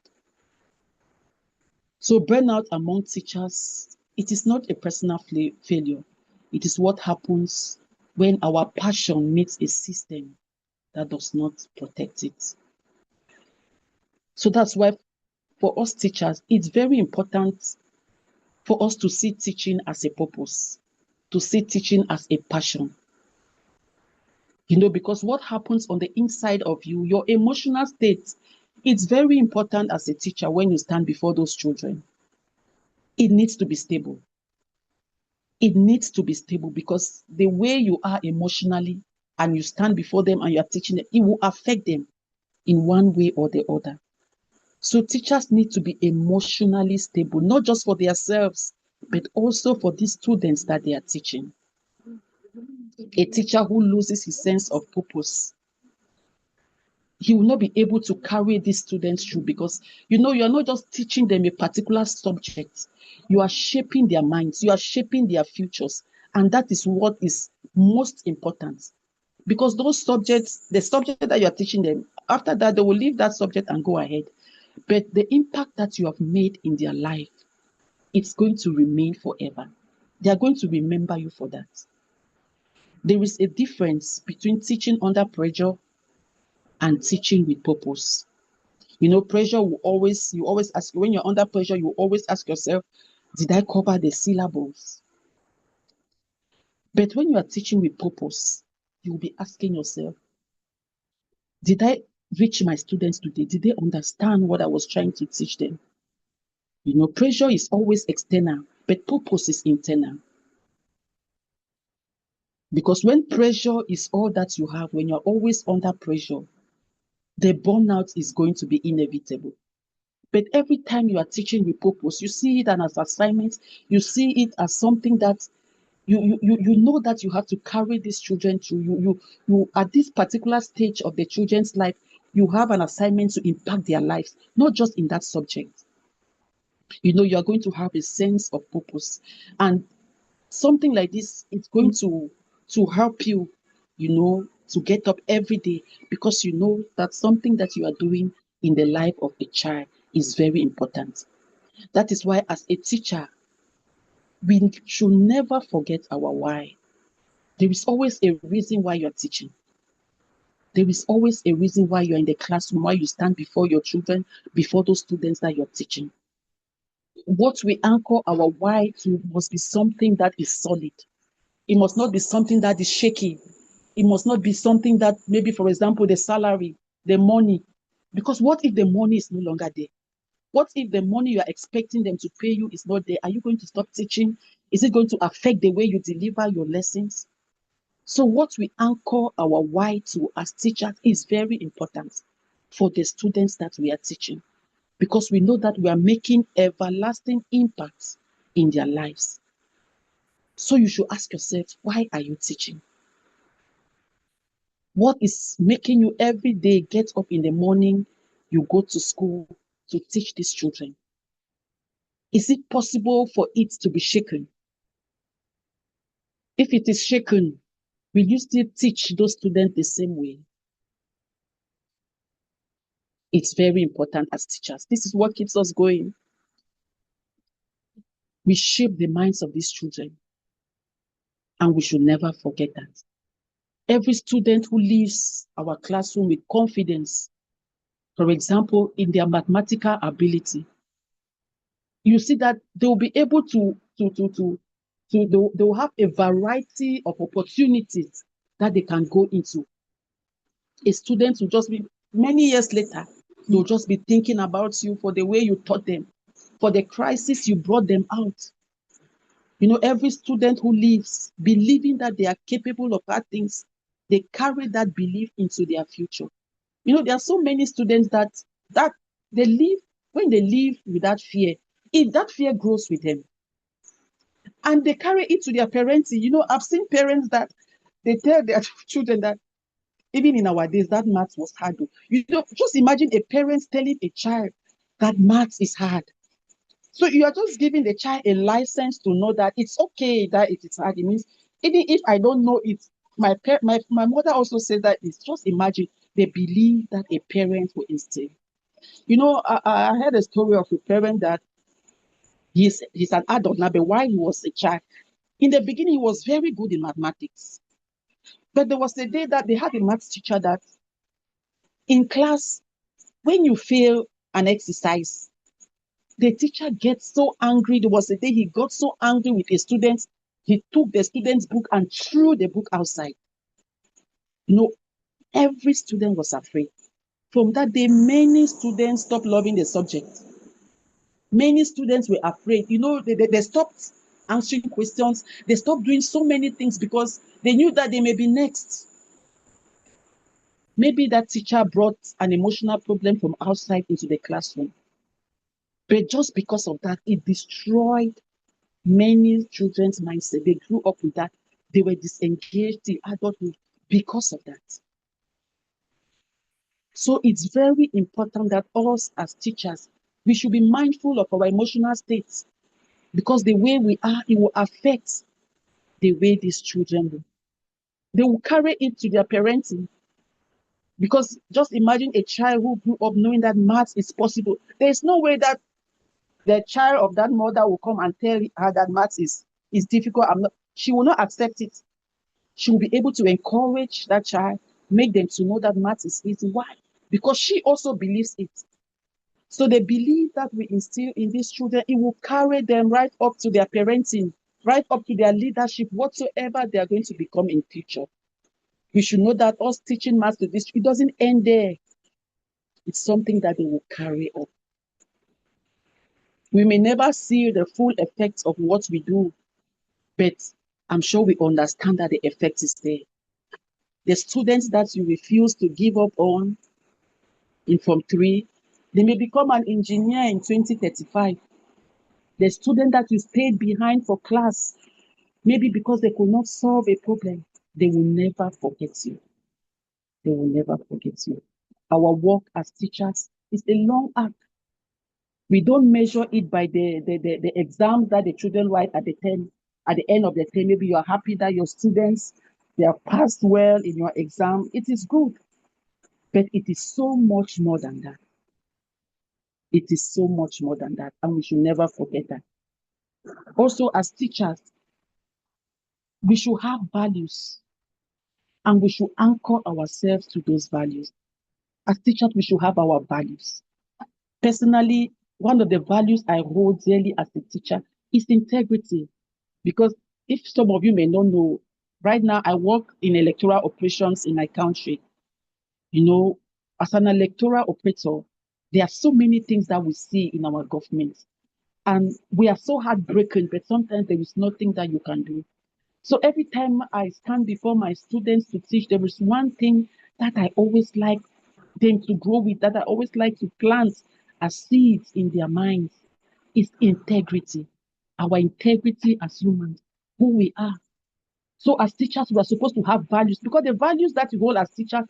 So burnout among teachers, it is not a personal failure. It is what happens when our passion meets a system that does not protect it. So that's why for us teachers, it's very important for us to see teaching as a purpose, to see teaching as a passion. Because what happens on the inside of you, your emotional state, it's very important as a teacher when you stand before those children. it needs to be stable. It needs to be stable because the way you are emotionally and you stand before them and you are teaching them, it will affect them in one way or the other. So teachers need to be emotionally stable, not just for themselves, but also for these students that they are teaching. A teacher who loses his sense of purpose, he will not be able to carry these students through because you are not just teaching them a particular subject, you are shaping their minds, you are shaping their futures, and that is what is most important. Because those subjects, the subject that you are teaching them, after that they will leave that subject and go ahead. But the impact that you have made in their life, it's going to remain forever. They are going to remember you for that. There is a difference between teaching under pressure and teaching with purpose. Pressure will you always ask, when you're under pressure, you always ask yourself, did I cover the syllables? But when you are teaching with purpose, you will be asking yourself, did I reach my students today? Did they understand what I was trying to teach them? Pressure is always external, but purpose is internal. Because when pressure is all that you have, when you're always under pressure, the burnout is going to be inevitable. But every time you are teaching with purpose, you see it as assignment, you see it as something that you know that you have to carry these children through. You at this particular stage of the children's life, you have an assignment to impact their lives, not just in that subject. You are going to have a sense of purpose. And something like this, it's going to help you, to get up every day because you know that something that you are doing in the life of a child is very important. That is why, as a teacher, we should never forget our why. There is always a reason why you're teaching. There is always a reason why you're in the classroom, why you stand before your children, before those students that you're teaching. What we anchor our why to must be something that is solid. It must not be something that is shaky. It must not be something that maybe, for example, the salary, the money. Because what if the money is no longer there? What if the money you are expecting them to pay you is not there? Are you going to stop teaching? Is it going to affect the way you deliver your lessons? So what we anchor our why to as teachers is very important for the students that we are teaching, because we know that we are making everlasting impacts in their lives. So you should ask yourself, why are you teaching? What is making you every day get up in the morning, you go to school to teach these children? Is it possible for it to be shaken? If it is shaken, will you still teach those students the same way? It's very important as teachers. This is what keeps us going. We shape the minds of these children, and we should never forget that. Every student who leaves our classroom with confidence, for example, in their mathematical ability, you see that they will be able they will have a variety of opportunities that they can go into. A student will just be, many years later, they'll just be thinking about you for the way you taught them, for the crisis you brought them out. Every student who leaves believing that they are capable of hard things, they carry that belief into their future. There are so many students that they leave, when they leave with that fear, if that fear grows with them, and they carry it to their parents. I've seen parents that they tell their children that even in our days, that maths was hard. Just imagine a parent telling a child that maths is hard. So you are just giving the child a license to know that it's okay that it is hard. It means even if I don't know it, my mother also said that it's just imagine the belief that a parent will instill. I heard a story of a parent that he's an adult now, but while he was a child, in the beginning, he was very good in mathematics. But there was a day that they had a maths teacher that in class, when you fail an exercise, the teacher gets so angry. There was a day he got so angry with a student, he took the student's book and threw the book outside. Every student was afraid. From that day, many students stopped loving the subject. Many students were afraid. They stopped answering questions. They stopped doing so many things because they knew that they may be next. Maybe that teacher brought an emotional problem from outside into the classroom. But just because of that, it destroyed many children's mindset. They grew up with that. They were disengaged in adulthood because of that. So it's very important that us as teachers, we should be mindful of our emotional states, because the way we are, it will affect the way these children will. They will carry it to their parenting. Because just imagine a child who grew up knowing that maths is possible. There is no way that the child of that mother will come and tell her that maths is difficult. She will not accept it. She will be able to encourage that child, make them to know that maths is easy. Why? Because she also believes it. So the belief that we instill in these children, it will carry them right up to their parenting, right up to their leadership, whatsoever they are going to become in future. We should know that us teaching maths to this, it doesn't end there. It's something that they will carry up. We may never see the full effects of what we do, but I'm sure we understand that the effect is there. The students that you refuse to give up on in Form 3, they may become an engineer in 2035. The student that you stayed behind for class, maybe because they could not solve a problem, they will never forget you. They will never forget you. Our work as teachers is a long act. We don't measure it by the exams that the children write at the end of the term. Maybe you are happy that your students, they have passed well in your exam. It is good, but it is so much more than that. It is so much more than that, and we should never forget that. Also, as teachers, we should have values, and we should anchor ourselves to those values. As teachers, we should have our values. Personally, one of the values I hold dearly as a teacher is integrity. Because if some of you may not know, right now I work in electoral operations in my country. As an electoral operator, there are so many things that we see in our government. And we are so heartbroken, but sometimes there is nothing that you can do. So every time I stand before my students to teach, there is one thing that I always like them to grow with, that I always like to plant as seeds in their minds, is integrity. Our integrity as humans, who we are. So as teachers, we are supposed to have values, because the values that you hold as teachers,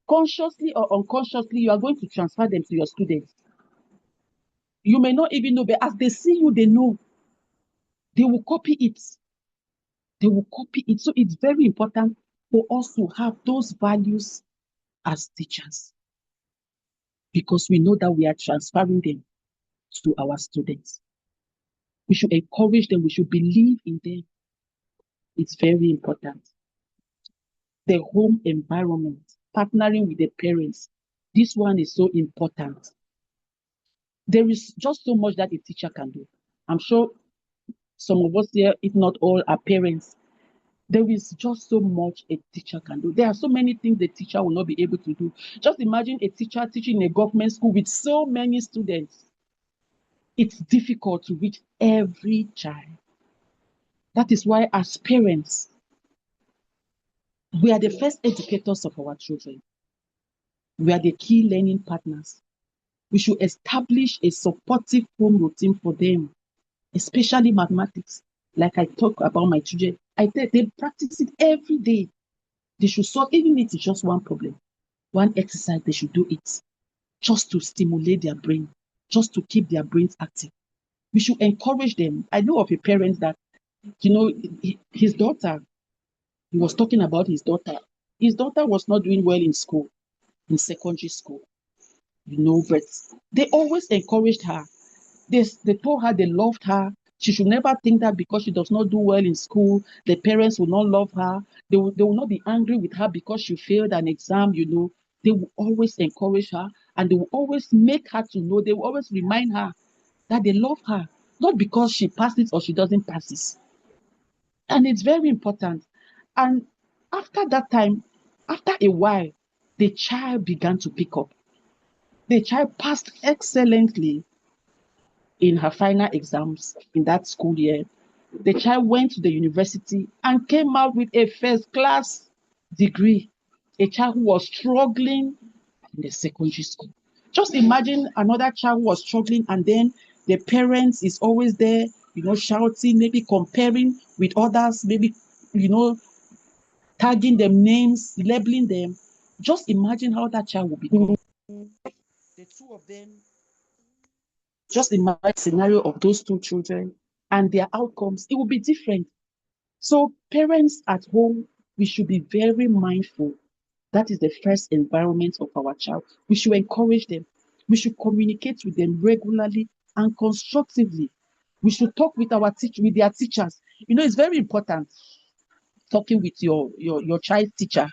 consciously or unconsciously, you are going to transfer them to your students. You may not even know, but as they see you, they know. They will copy it. They will copy it. So it's very important for us to have those values as teachers, because we know that we are transferring them to our students. We should encourage them. We should believe in them. It's very important. The home environment, partnering with the parents. This one is so important. There is just so much that a teacher can do. I'm sure some of us here, if not all, are parents. There is just so much a teacher can do. There are so many things the teacher will not be able to do. Just imagine a teacher teaching in a government school with so many students. It's difficult to reach every child. That is why, as parents, we are the first educators of our children. We are the key learning partners. We should establish a supportive home routine for them, especially mathematics. Like I talk about my children, I tell they practice it every day. They should solve, even if it's just one problem, one exercise, they should do it just to stimulate their brain, just to keep their brains active. We should encourage them. I know of a parent that, his daughter, he was talking about his daughter. His daughter was not doing well in school, in secondary school, but they always encouraged her. They told her they loved her. She should never think that because she does not do well in school, the parents will not love her. They will not be angry with her because she failed an exam. They will always encourage her, and they will always make her to know. They will always remind her that they love her, not because she passes or she doesn't pass it. And it's very important. And after that time, after a while, the child began to pick up. The child passed excellently. in her final exams in that school year. The child went to the university and came out with a first class degree. A child who was struggling in the secondary school. Just imagine another child who was struggling, and then the parents is always there, shouting, maybe comparing with others, maybe, tagging them names, labeling them. Just imagine how that child will become. The two of them, just imagine the scenario of those two children and their outcomes. It will be different. So parents at home, we should be very mindful. That is the first environment of our child. We should encourage them. We should communicate with them regularly and constructively. We should talk with with their teachers. It's very important talking with your child's teacher.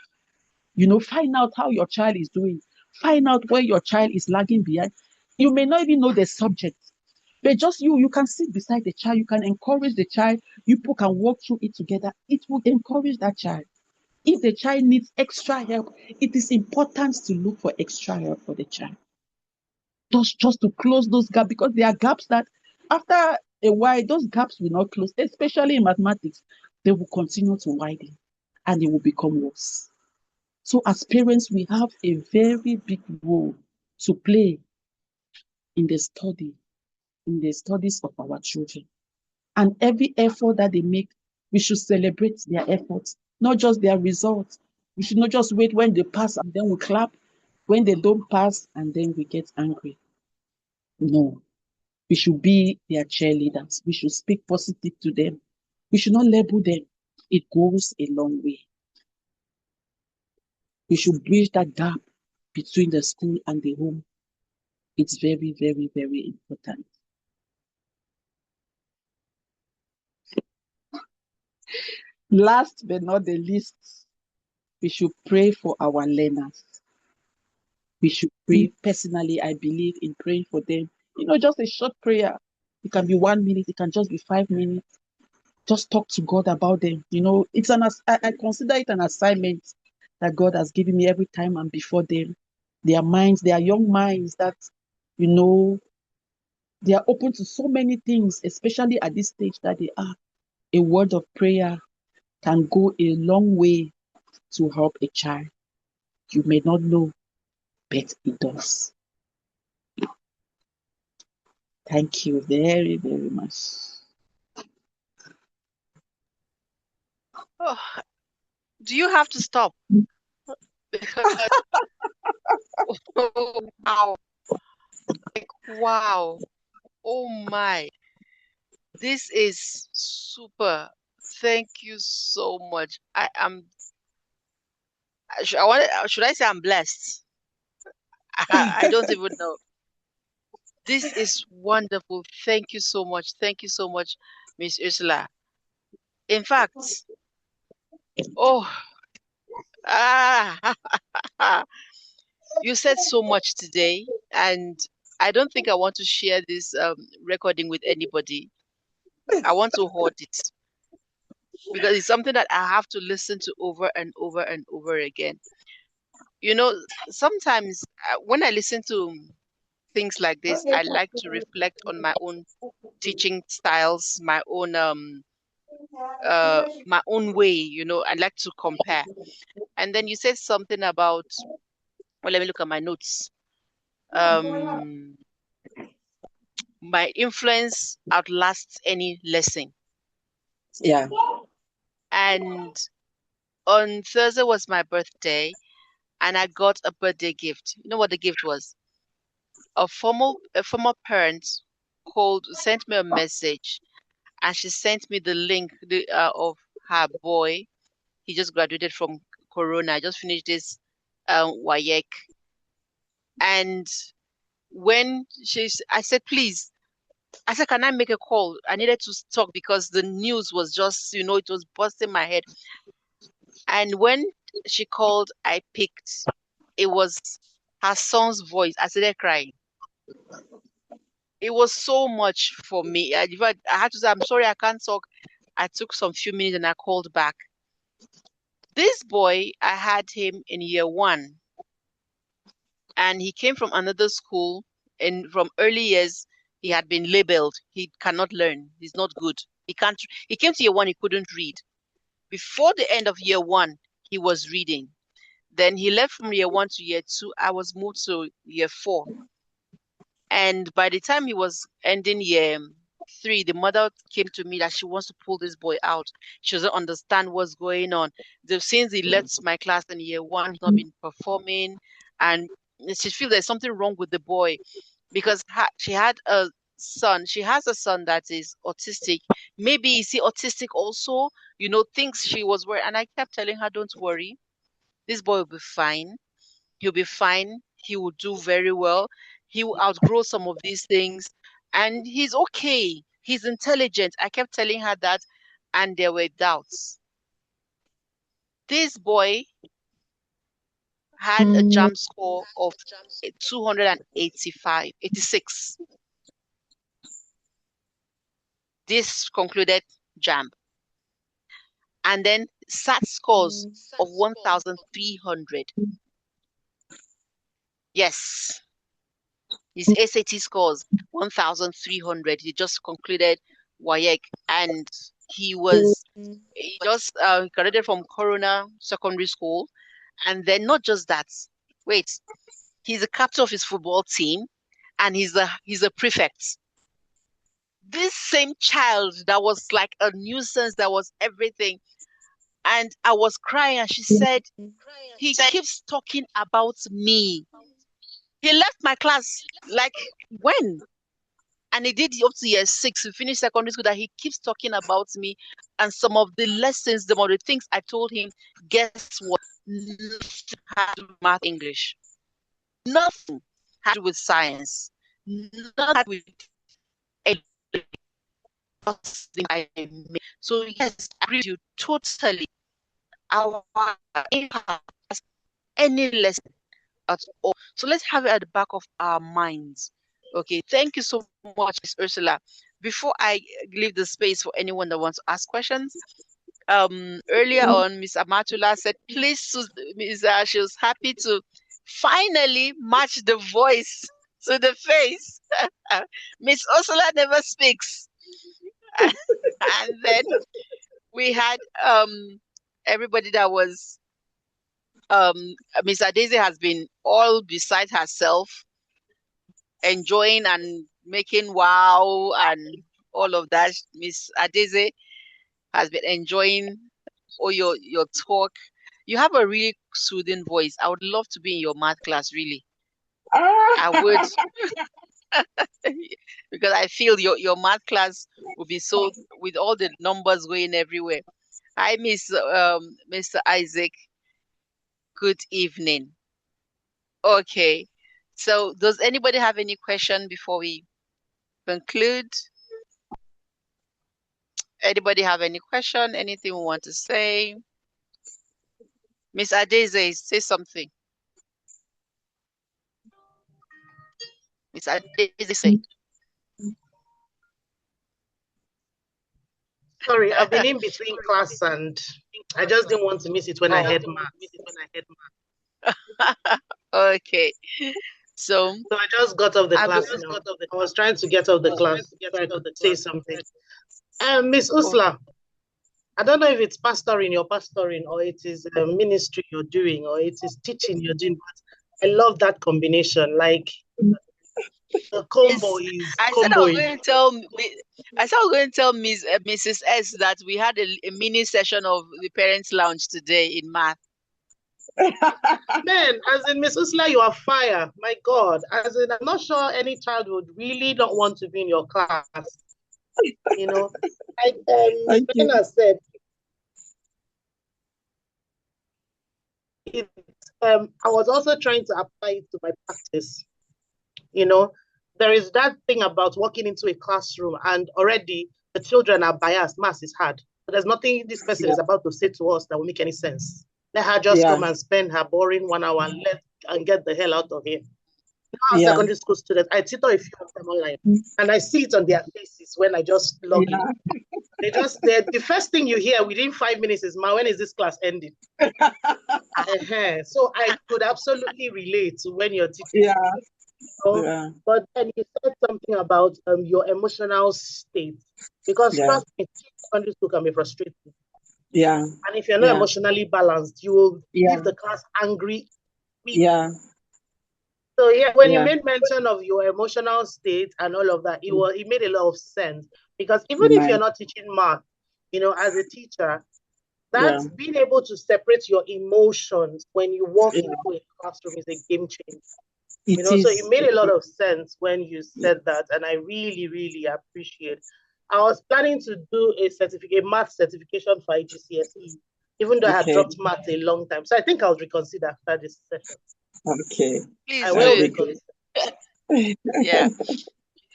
Find out how your child is doing. Find out where your child is lagging behind. You may not even know the subject, but just you can sit beside the child. You can encourage the child. You people can work through it together. It will encourage that child. If the child needs extra help, it is important to look for extra help for the child. Just to close those gaps, because there are gaps that after a while, those gaps will not close, especially in mathematics. They will continue to widen and it will become worse. So as parents, we have a very big role to play in the studies of our children. And every effort that they make, we should celebrate their efforts, not just their results. We should not just wait when they pass and then we clap, when they don't pass and then we get angry. No, we should be their cheerleaders. We should speak positive to them. We should not label them. It goes a long way. We should bridge that gap between the school and the home. It's very, very, very important. Last but not the least, we should pray for our learners. We should pray. Personally, I believe in praying for them. Just a short prayer. It can be 1 minute. It can just be 5 minutes. Just talk to God about them. It's I consider it an assignment that God has given me every time I'm before them. Their minds, their young minds that, they are open to so many things, especially at this stage that they are. A word of prayer can go a long way to help a child. You may not know, but it does. Thank you very, very much. Oh, do you have to stop? Because oh, wow, like wow, oh my, this is super. Thank you so much. I am. Should I say I'm blessed? I don't even know. This is wonderful. Thank you so much. Thank you so much, Miss Ursula. In fact, oh, ah, you said so much today, and I don't think I want to share this recording with anybody. I want to hoard it because it's something that I have to listen to over and over and over again. Sometimes when I listen to things like this, I like to reflect on my own teaching styles, my own way, I like to compare. And then you said something about, well, let me look at my notes. Um, my influence outlasts any lesson. Yeah. And on Thursday was my birthday, and I got a birthday gift. You know what the gift was? A former parent sent me a message, and she sent me the link of her boy. He just graduated from Corona. I just finished this WAEC. And I said, please, I said, can I make a call? I needed to talk because the news was just, it was busting my head. And when she called, I picked. It was her son's voice. I started crying. It was so much for me. In fact, I had to say, I'm sorry, I can't talk. I took some few minutes and I called back. This boy, I had him in year 1, and he came from another school and from early years. He had been labeled. He cannot learn. He's not good. He can't. He came to year 1. He couldn't read. Before the end of year 1, he was reading. Then he left from year 1 to year 2. I was moved to year 4. And by the time he was ending year 3, the mother came to me that she wants to pull this boy out. She doesn't understand what's going on. Since he left my class in year 1, he's not been performing, and she feels there's something wrong with the boy because she had a son. She has a son that is autistic. Maybe is he autistic also? Things she was worried. And I kept telling her, don't worry. This boy will be fine. He'll be fine. He will do very well. He will outgrow some of these things. And he's okay. He's intelligent. I kept telling her that, and there were doubts. This boy had a JAMB score of 86. This concluded JAMB. And then SAT scores of 1,300. Yes. His SAT scores 1,300. He just concluded WAEC, and he just graduated from Corona Secondary School. And then not just that. Wait, he's the captain of his football team, and he's a prefect. This same child that was like a nuisance, that was everything. And I was crying, and she said, he keeps talking about me. He left my class, like, when? And he did up to year 6. He finished secondary school, that he keeps talking about me. And some of the lessons, some of the things I told him, guess what? Nothing had to do with math, English. Nothing had to do with science. Nothing had to do with anything. So yes, I agree with you totally. Our impact has any lesson at all. So let's have it at the back of our minds. Okay, thank you so much, Ms. Ursula. Before I leave the space for anyone that wants to ask questions, earlier on, Ms. Amatula said, please, she was happy to finally match the voice to the face. Ms. Ursula never speaks. And then we had everybody that was Miss Adeze has been all beside herself, enjoying and making wow and all of that. Miss Adeze has been enjoying all your talk. You have a really soothing voice. I would love to be in your math class, really. I would. Because I feel your math class would be so, with all the numbers going everywhere. Hi, Mr. Isaac. Good evening. Okay. So does anybody have any question before we conclude? Anybody have any question? Anything we want to say? Miss Adeze, say something. Miss Adeze, say. Sorry, I've been in between class and I just didn't want to miss it when I had math. Okay. So I just got off the class now. I was trying to get off the class so I could say something. Miss Ursula, I don't know if it's pastoring or it is a ministry you're doing or it is teaching you're doing, but I love that combination. Like the combo is I said I was going to tell Mrs. S that we had a mini session of the parents' lounge today in math. Man, as in Miss Ursula, you are fire. My God. As in, I'm not sure any child would really not want to be in your class. You know, like Rahina said, I was also trying to apply it to my practice. You know, there is that thing about walking into a classroom and already the children are biased. Math is hard. But there's nothing this person is about to say to us that will make any sense. Let her just come and spend her boring 1 hour and get the hell out of here. Now, secondary school students, I tutor a few of them online, and I see it on their faces when I just log in. The first thing you hear within 5 minutes is, "Ma, when is this class ending?" So I could absolutely relate to when you're teaching. So, Yeah. but then you said something about your emotional state, because Yeah. trust me, secondary school can be frustrating. Yeah. And if you're not Yeah. emotionally balanced, you will Yeah. leave the class angry Yeah. quickly. So yeah, when you Yeah. made mention of your emotional state and all of that, it made a lot of sense, because even if you're Right. not teaching math, as a teacher, Yeah. that's being able to separate your emotions when you walk Yeah. into a classroom is a game changer. It So it is. made a lot of sense when you said that, and I really, really appreciate. I was planning to do a math certification for IGCSE, even though I had Okay. dropped math a long time. So I think I'll reconsider after this session. Okay. I Please That'll will do. be good. reconsider. Yeah.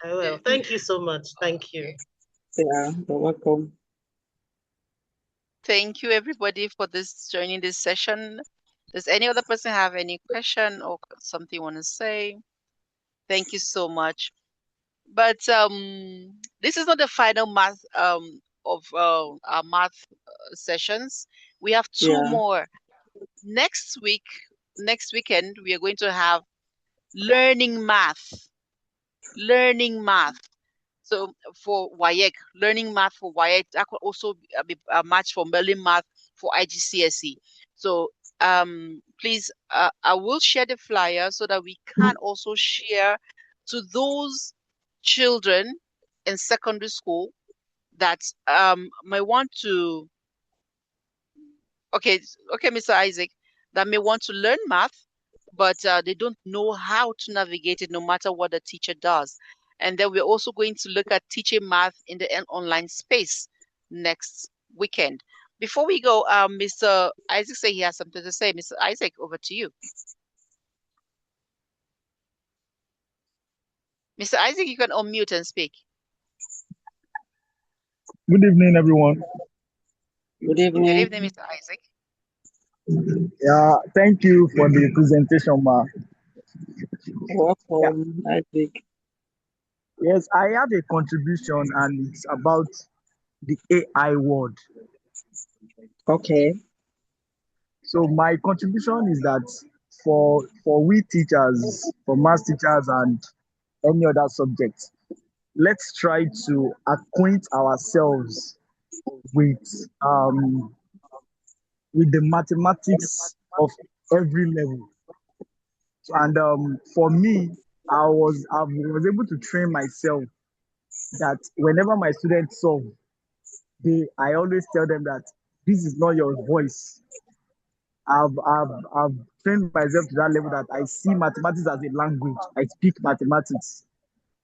I will. Thank you so much. Thank you. Yeah. You're welcome. Thank you everybody for this joining this session. Does any other person have any question or something you want to say? Thank you so much. But this is not the final math of our math sessions. We have two Yeah. more. Next week, next weekend, we are going to have learning math. Learning math. So for WAEC, learning math for WAEC, that could also be a match for learning math for IGCSE. So please, I will share the flyer so that we can also share to those children in secondary school that may want to, okay, Mr. Isaac, that may want to learn math, but they don't know how to navigate it no matter what the teacher does. And then we're also going to look at teaching math in the online space next weekend. Before we go, Mr. Isaac said he has something to say. Mr. Isaac, over to you. Mr. Isaac, you can unmute and speak. Good evening, everyone. Good Good evening. evening, Mr. Isaac. Yeah, thank you for the presentation, ma. Yeah, Welcome, Isaac. yes, I have a contribution, and it's about the AI word. Okay. So my contribution is that for we teachers, for math teachers, and any other subject, let's try to acquaint ourselves with um with the mathematics of every level. And for me, I was able to train myself that whenever my students solve, I always tell them that this is not your voice. I've trained myself to that level that I see mathematics as a language. I speak mathematics.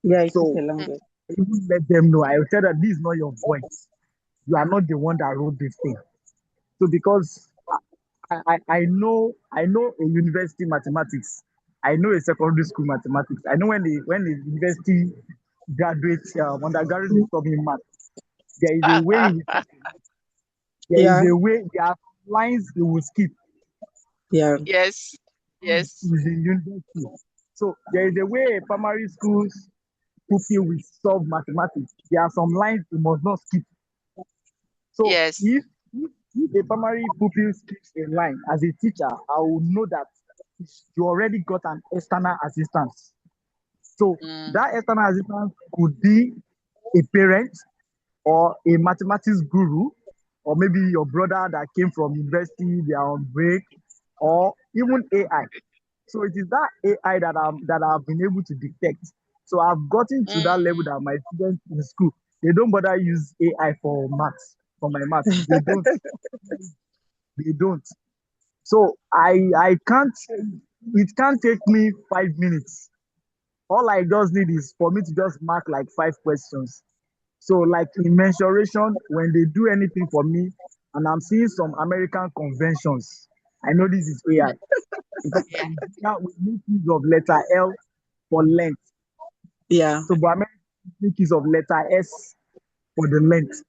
Yeah, it is So a Mm. language. I even let them know. I will tell them this is not your voice. You are not the one that wrote this thing. So because I know a university mathematics. I know a secondary school mathematics. I know when the university graduates, undergraduates study math, there is a way in which there is Yeah. a way there are lines you will skip. Yeah. Yes, yes, Is in university. So there is a way a primary schools pupil will solve mathematics. There are some lines you must not skip. So yes. if a primary pupil skips a line as a teacher, I will know that you already got an external assistance. So Mm. that external assistance could be a parent or a mathematics guru, or maybe your brother that came from university, they are on break, or even AI. So it is that AI that I've been able to detect. So I've gotten to that level Mm. that my students in school, they don't bother use AI for maths, for my maths. They don't. So I can't, it can't take me 5 minutes. All I just need is for me to just mark like 5 questions. So like in mensuration, when they do anything for me, and I'm seeing some American conventions, I know this is AI. Because Yeah. now we make use of letter L for length. Yeah. So but American make use of letter S for the length.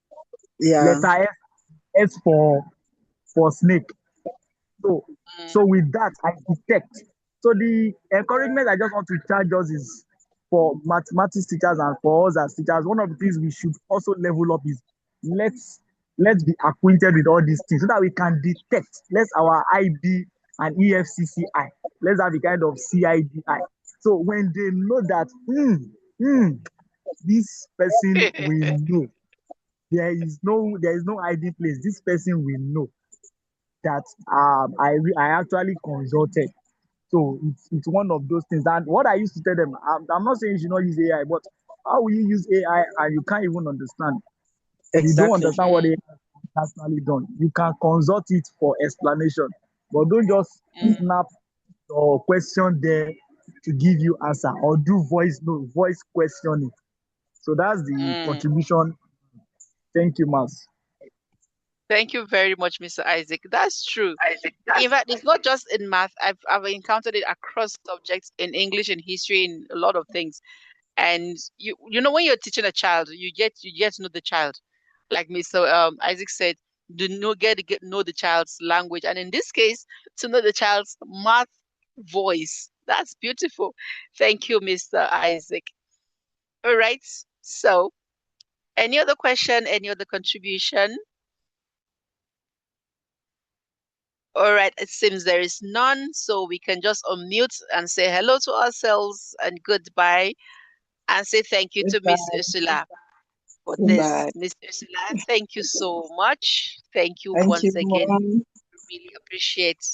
Yeah. Letter S for snake. So, Mm. so with that, I detect. So the encouragement I just want to charge us is for mathematics teachers and for us as teachers. One of the things we should also level up is let's let's be acquainted with all these things so that we can detect. Let's our IB and EFCCI. Let's have a kind of CIDI. So when they know that, this person will know, there is no hiding place. This person will know that I actually consulted. So it's one of those things. And what I used to tell them, I'm not saying you should not use AI, but how will you use AI and you can't even understand? You don't Exactly. understand what AI has actually done. You can consult it for explanation, but don't just snap or question there to give you answer or do voice questioning. So that's the Mm. contribution. Thank you, Mas. Thank you very much, Mr. Isaac. That's true. In fact, it's not just in math. I've encountered it across subjects in English and history in a lot of things. And you know when you're teaching a child, you get to know the child. Like Mr. Isaac said, get know the child's language, and in this case, to know the child's math voice. That's beautiful. Thank you, Mr. Isaac. All right. So, any other question? Any other contribution? All right, it seems there is none, so we can just unmute and say hello to ourselves and goodbye and say thank you to Miss Goodbye. Ursula for this. Goodbye. Miss Ursula, thank you so much. Thank you Thank you, once again. Mom. Really appreciate.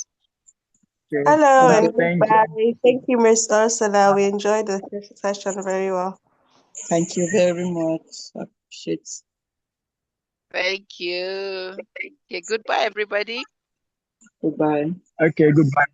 Okay. Hello Thank Mas, you. and thank you. goodbye. Thank you, Miss Ursula. We enjoyed the session very well. Thank you very much. I appreciate. Thank you. Okay, goodbye, everybody. Goodbye. Okay, goodbye.